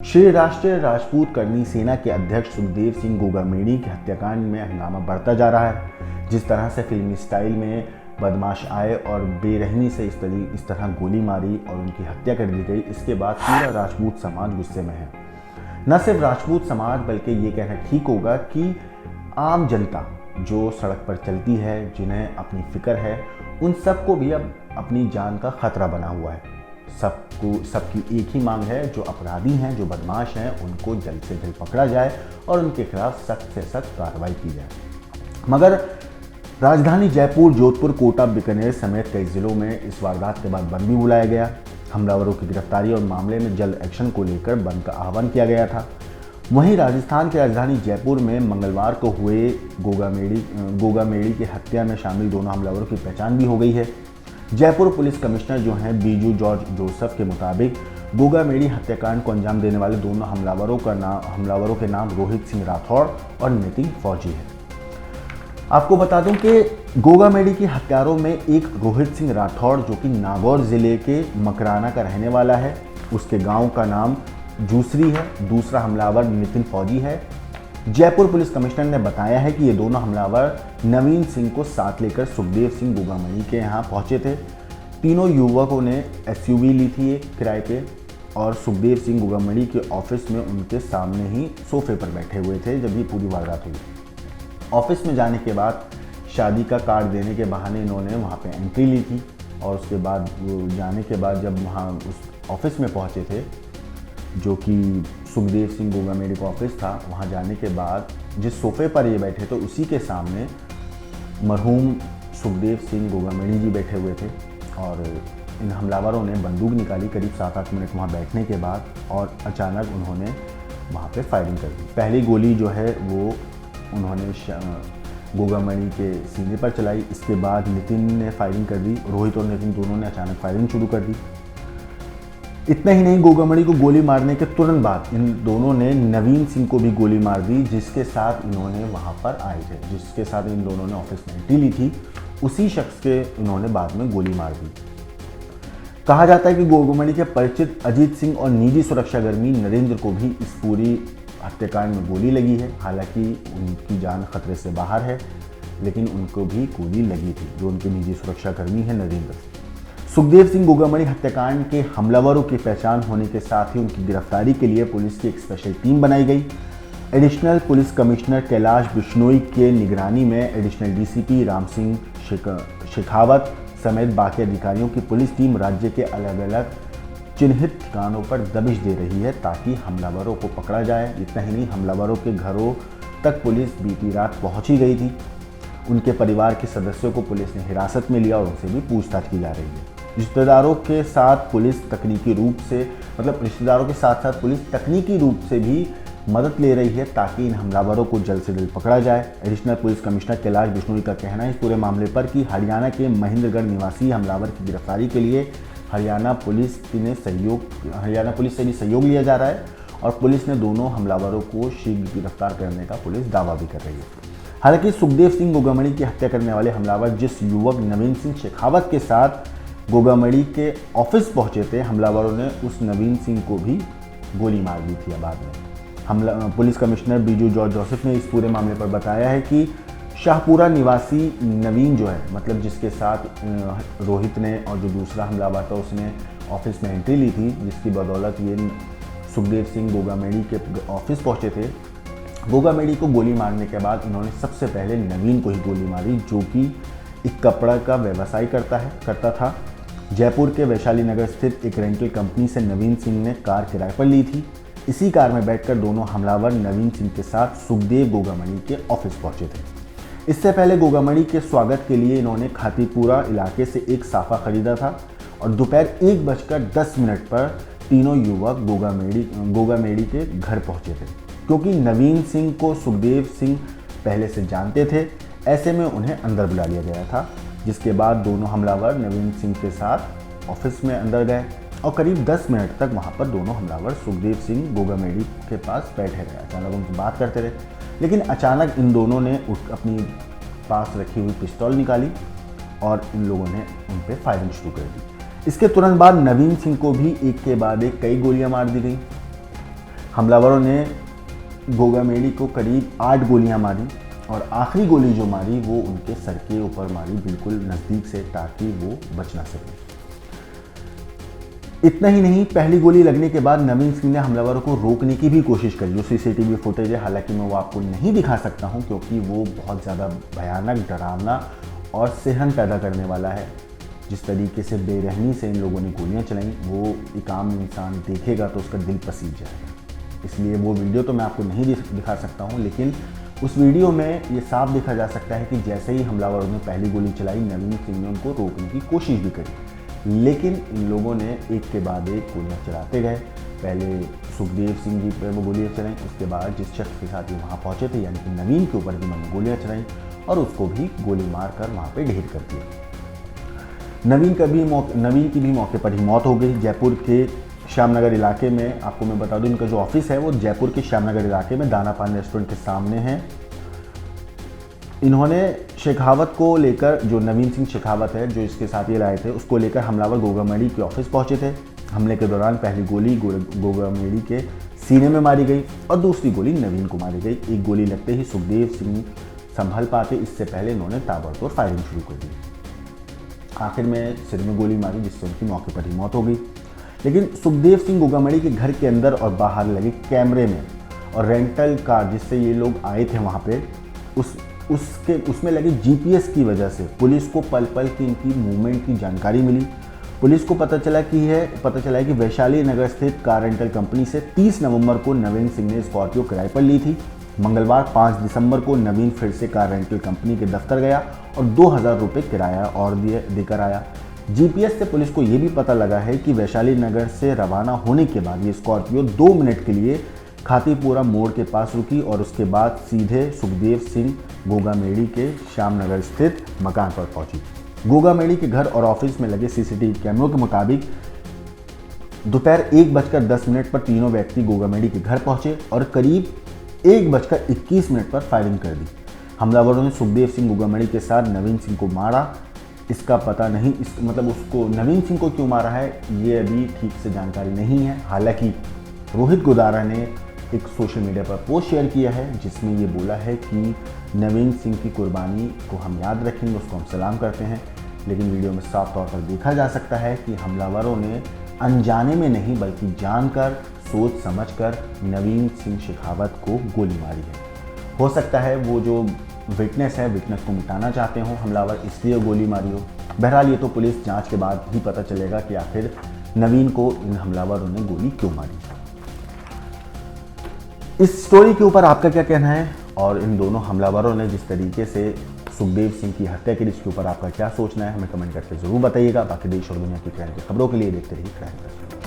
श्री राष्ट्रीय राजपूत करनी सेना के अध्यक्ष सुखदेव सिंह गोगामेड़ी के हत्याकांड में हंगामा बढ़ता जा रहा है। जिस तरह से फिल्मी स्टाइल में बदमाश आए और बेरहमी से इस तरह गोली मारी और उनकी हत्या कर दी गई, इसके बाद पूरा राजपूत समाज गुस्से में है। न सिर्फ राजपूत समाज बल्कि ये कहना ठीक होगा कि आम जनता जो सड़क पर चलती है, जिन्हें अपनी फिक्र है, उन सबको भी अब अपनी जान का खतरा बना हुआ है। सबकी एक ही मांग है, जो अपराधी हैं, जो बदमाश हैं, उनको जल्द से जल्द पकड़ा जाए और उनके खिलाफ सख्त से सख्त कार्रवाई की जाए। मगर राजधानी जयपुर, जोधपुर, कोटा, बीकानेर समेत कई जिलों में इस वारदात के बाद बंद भी बुलाया गया। हमलावरों की गिरफ्तारी और मामले में जल्द एक्शन को लेकर बंद का आह्वान किया गया था। वहीं राजस्थान की राजधानी जयपुर में मंगलवार को हुए गोगामेड़ी की हत्या में शामिल दोनों हमलावरों की पहचान भी हो गई है। जयपुर पुलिस कमिश्नर जो हैं बीजू जॉर्ज जोसेफ के मुताबिक गोगामेड़ी हत्याकांड को अंजाम देने वाले दोनों हमलावरों के नाम रोहित सिंह राठौड़ और नितिन फौजी है। आपको बता दूं कि गोगामेड़ी के हत्यारों में एक रोहित सिंह राठौड़ जो कि नागौर जिले के मकराना का रहने वाला है, उसके गांव का नाम जूसरी है। दूसरा हमलावर नितिन फौजी है। जयपुर पुलिस कमिश्नर ने बताया है कि ये दोनों हमलावर नवीन सिंह को साथ लेकर सुखदेव सिंह गोगामेड़ी के यहाँ पहुँचे थे। तीनों युवकों ने एसयूवी ली थी एक किराए पे और सुखदेव सिंह गोगामेड़ी के ऑफिस में उनके सामने ही सोफे पर बैठे हुए थे जब ये पूरी वारदात हुई। ऑफिस में जाने के बाद शादी का कार्ड देने के बहाने इन्होंने वहाँ पे एंट्री ली थी और उसके बाद जाने के बाद जब वहाँ उस ऑफिस में पहुँचे थे, जो कि सुखदेव सिंह गोगामेड़ी का ऑफिस था, वहाँ जाने के बाद जिस सोफे पर ये बैठे थे उसी के सामने मरहूम सुखदेव सिंह गोगामेड़ी जी बैठे हुए थे और इन हमलावरों ने बंदूक निकाली करीब 7-8 मिनट वहाँ बैठने के बाद और अचानक उन्होंने वहाँ पे फायरिंग कर दी। पहली गोली जो है वो उन्होंने गोगामेड़ी के सीने पर चलाई। इसके बाद नितिन ने फायरिंग कर दी। रोहित और नितिन दोनों ने अचानक फायरिंग शुरू कर दी। इतना ही नहीं, गोगामेड़ी को गोली मारने के तुरंत बाद इन दोनों ने नवीन सिंह को भी गोली मार दी, जिसके साथ इन्होंने वहां पर आए थे, जिसके साथ इन दोनों ने ऑफिस में एंट्री ली थी, उसी शख्स के इन्होंने बाद में गोली मार दी। कहा जाता है कि गोगामेड़ी के परिचित अजीत सिंह और निजी सुरक्षाकर्मी नरेंद्र को भी इस पूरी हत्याकांड में गोली लगी है। हालांकि उनकी जान खतरे से बाहर है, लेकिन उनको भी गोली लगी थी, जो उनके निजी सुरक्षाकर्मी है नरेंद्र। सुखदेव सिंह गोगामेड़ी हत्याकांड के हमलावरों की पहचान होने के साथ ही उनकी गिरफ्तारी के लिए पुलिस की एक स्पेशल टीम बनाई गई। Additional police commissioner Kailash Bishnoi के निगरानी में एडिशनल डीसीपी राम सिंह शेखावत समेत बाकी अधिकारियों की पुलिस टीम राज्य के अलग अलग चिन्हित ठिकानों पर दबिश दे रही है ताकि हमलावरों को पकड़ा जाए। इतना ही नहीं, हमलावरों के घरों तक पुलिस बीती रात पहुंच ही गई थी। उनके परिवार के सदस्यों को पुलिस ने हिरासत में लिया और उनसे भी पूछताछ की जा रही है। रिश्तेदारों के साथ साथ पुलिस तकनीकी रूप से भी मदद ले रही है ताकि इन हमलावरों को जल्द से जल्द पकड़ा जाए। Additional police commissioner Kailash Bishnoi का कहना है इस पूरे मामले पर कि हरियाणा के महेंद्रगढ़ निवासी हमलावर की गिरफ्तारी के लिए हरियाणा पुलिस से भी सहयोग लिया जा रहा है और पुलिस ने दोनों हमलावरों को शीघ्र गिरफ्तार करने का पुलिस दावा भी कर रही है। हालांकि सुखदेव सिंह गोगामेड़ी की हत्या करने वाले हमलावर जिस युवक नवीन सिंह शेखावत के साथ गोगामेड़ी के ऑफिस पहुंचे थे, हमलावरों ने उस नवीन सिंह को भी गोली मार दी थी। बाद में police commissioner Biju George Joseph ने इस पूरे मामले पर बताया है कि शाहपुरा निवासी नवीन जो है, मतलब जिसके साथ रोहित ने और जो दूसरा हमलावर था उसने ऑफिस में एंट्री ली थी, जिसकी बदौलत ये सुखदेव सिंह गोगामेड़ी के ऑफिस पहुंचे थे। गोगामेड़ी को गोली मारने के बाद इन्होंने सबसे पहले नवीन को ही गोली मारी, जो कि एक कपड़ा का व्यवसाय करता था। जयपुर के वैशाली नगर स्थित एक रेंटल कंपनी से नवीन सिंह ने कार किराए पर ली थी। इसी कार में बैठकर दोनों हमलावर नवीन सिंह के साथ सुखदेव गोगामेड़ी के ऑफिस पहुंचे थे। इससे पहले गोगामेड़ी के स्वागत के लिए इन्होंने खातीपुरा इलाके से एक साफा खरीदा था और दोपहर 1:10 पर तीनों युवक गोगामेड़ी के घर पहुंचे थे। क्योंकि नवीन सिंह को सुखदेव सिंह पहले से जानते थे, ऐसे में उन्हें अंदर बुला लिया गया था, जिसके बाद दोनों हमलावर नवीन सिंह के साथ ऑफिस में अंदर गए और करीब 10 मिनट तक वहां पर दोनों हमलावर सुखदेव सिंह गोगामेड़ी के पास बैठे रहे। अचानक उनसे बात करते रहे, लेकिन अचानक इन दोनों ने अपनी पास रखी हुई पिस्तौल निकाली और इन लोगों ने उन पर फायरिंग शुरू कर दी। इसके तुरंत बाद नवीन सिंह को भी एक के बाद एक कई गोलियां मार दी गई। हमलावरों ने गोगामेडी को करीब 8 गोलियां मारी और आखिरी गोली जो मारी वो उनके सर के ऊपर मारी, बिल्कुल नज़दीक से, ताकि वो बच ना सके। इतना ही नहीं, पहली गोली लगने के बाद नवीन सिंह ने हमलावरों को रोकने की भी कोशिश करी। जो सीसीटीवी फुटेज है, हालांकि मैं वो आपको नहीं दिखा सकता हूं क्योंकि वो बहुत ज़्यादा भयानक, डरावना और सहन पैदा करने वाला है। जिस तरीके से बेरहमी से इन लोगों ने गोलियां चलाई, वो एक आम इंसान देखेगा तो उसका दिल पसीज जाएगा। इसलिए वो वीडियो तो मैं आपको नहीं दिखा सकता हूँ, लेकिन उस वीडियो में ये साफ देखा जा सकता है कि जैसे ही हमलावरों ने पहली गोली चलाई, नवीन सिंह ने उनको रोकने की कोशिश भी करी, लेकिन इन लोगों ने एक के बाद एक गोलियां चलाते गए। पहले सुखदेव सिंह जी पर वो गोलियां चलाई, उसके बाद जिस शख्स के साथ ये वहाँ पहुँचे थे यानी कि नवीन के ऊपर भी उन्होंने गोलियां चलाई और उसको भी गोली मार कर वहाँ पर ढेर कर दिया। नवीन की भी मौके पर ही मौत हो गई। जयपुर के श्यामनगर इलाके में, आपको मैं बता दूं, इनका जो ऑफिस है वो जयपुर के श्यामनगर इलाके में दाना पान रेस्टोरेंट के सामने है। इन्होंने शेखावत को लेकर, जो नवीन सिंह शेखावत है जो इसके साथ ये लाए थे, उसको लेकर हमलावर गोगामेडी के ऑफिस पहुंचे थे। हमले के दौरान पहली गोली गोगामेडी के सीने में मारी गई और दूसरी गोली नवीन को मारी गई। एक गोली लगते ही सुखदेव सिंह संभल पाते, इससे पहले इन्होंने ताबड़तोड़ फायरिंग शुरू कर दी। आखिर में सिर में गोली मारी जिससे उनकी मौके पर ही मौत हो गई। लेकिन सुखदेव सिंह गोगामेडी के घर के अंदर और बाहर लगे कैमरे में और रेंटल कार जिससे ये लोग आए थे वहाँ पे, उसमें लगे जीपीएस की वजह से पुलिस को पल पल की इनकी मूवमेंट की जानकारी मिली। पुलिस को पता चला है कि वैशाली नगर स्थित कार रेंटल कंपनी से 30 नवंबर को नवीन सिंह ने स्कॉर्पियो किराए पर ली थी। मंगलवार 5 दिसंबर को नवीन फिर से कार रेंटल कंपनी के दफ्तर गया और 2000 रुपये किराया और देकर आया। जीपीएस से पुलिस को ये भी पता लगा है कि वैशाली नगर से रवाना होने के बाद ये स्कॉर्पियो 2 मिनट के लिए खातीपुरा मोड़ के पास रुकी और उसके बाद सीधे सुखदेव सिंह गोगामेडी के श्यामनगर स्थित मकान पर पहुंची। गोगामेडी के घर और ऑफिस में लगे सीसीटीवी कैमरों के मुताबिक दोपहर 1:10 पर तीनों व्यक्ति गोगामेडी के घर पहुंचे और करीब 1:21 पर फायरिंग कर दी। हमलावरों ने सुखदेव सिंह गोगामेडी के साथ नवीन सिंह को मारा। इसका पता नहीं, मतलब उसको नवीन सिंह को क्यों मारा है ये अभी ठीक से जानकारी नहीं है। हालांकि रोहित गोदारा ने एक सोशल मीडिया पर पोस्ट शेयर किया है जिसमें ये बोला है कि नवीन सिंह की कुर्बानी को हम याद रखेंगे, उसको हम सलाम करते हैं। लेकिन वीडियो में साफ तौर पर देखा जा सकता है कि हमलावरों ने अनजाने में नहीं बल्कि जानकर, सोच समझकर नवीन सिंह शेखावत को गोली मारी है। हो सकता है वो जो विटनेस को मिटाना चाहते हो हमलावर, इसलिए गोली मारी हो। बहरहाल ये तो पुलिस जांच के बाद ही पता चलेगा कि आखिर नवीन को इन हमलावरों ने गोली क्यों मारी। इस स्टोरी के ऊपर आपका क्या कहना है और इन दोनों हमलावरों ने जिस तरीके से सुखदेव सिंह की हत्या की, इसके ऊपर आपका क्या सोचना है, हमें कमेंट करके जरूर बताइएगा। बाकी देश और दुनिया की खबरों के लिए देखते रहिए क्राइम।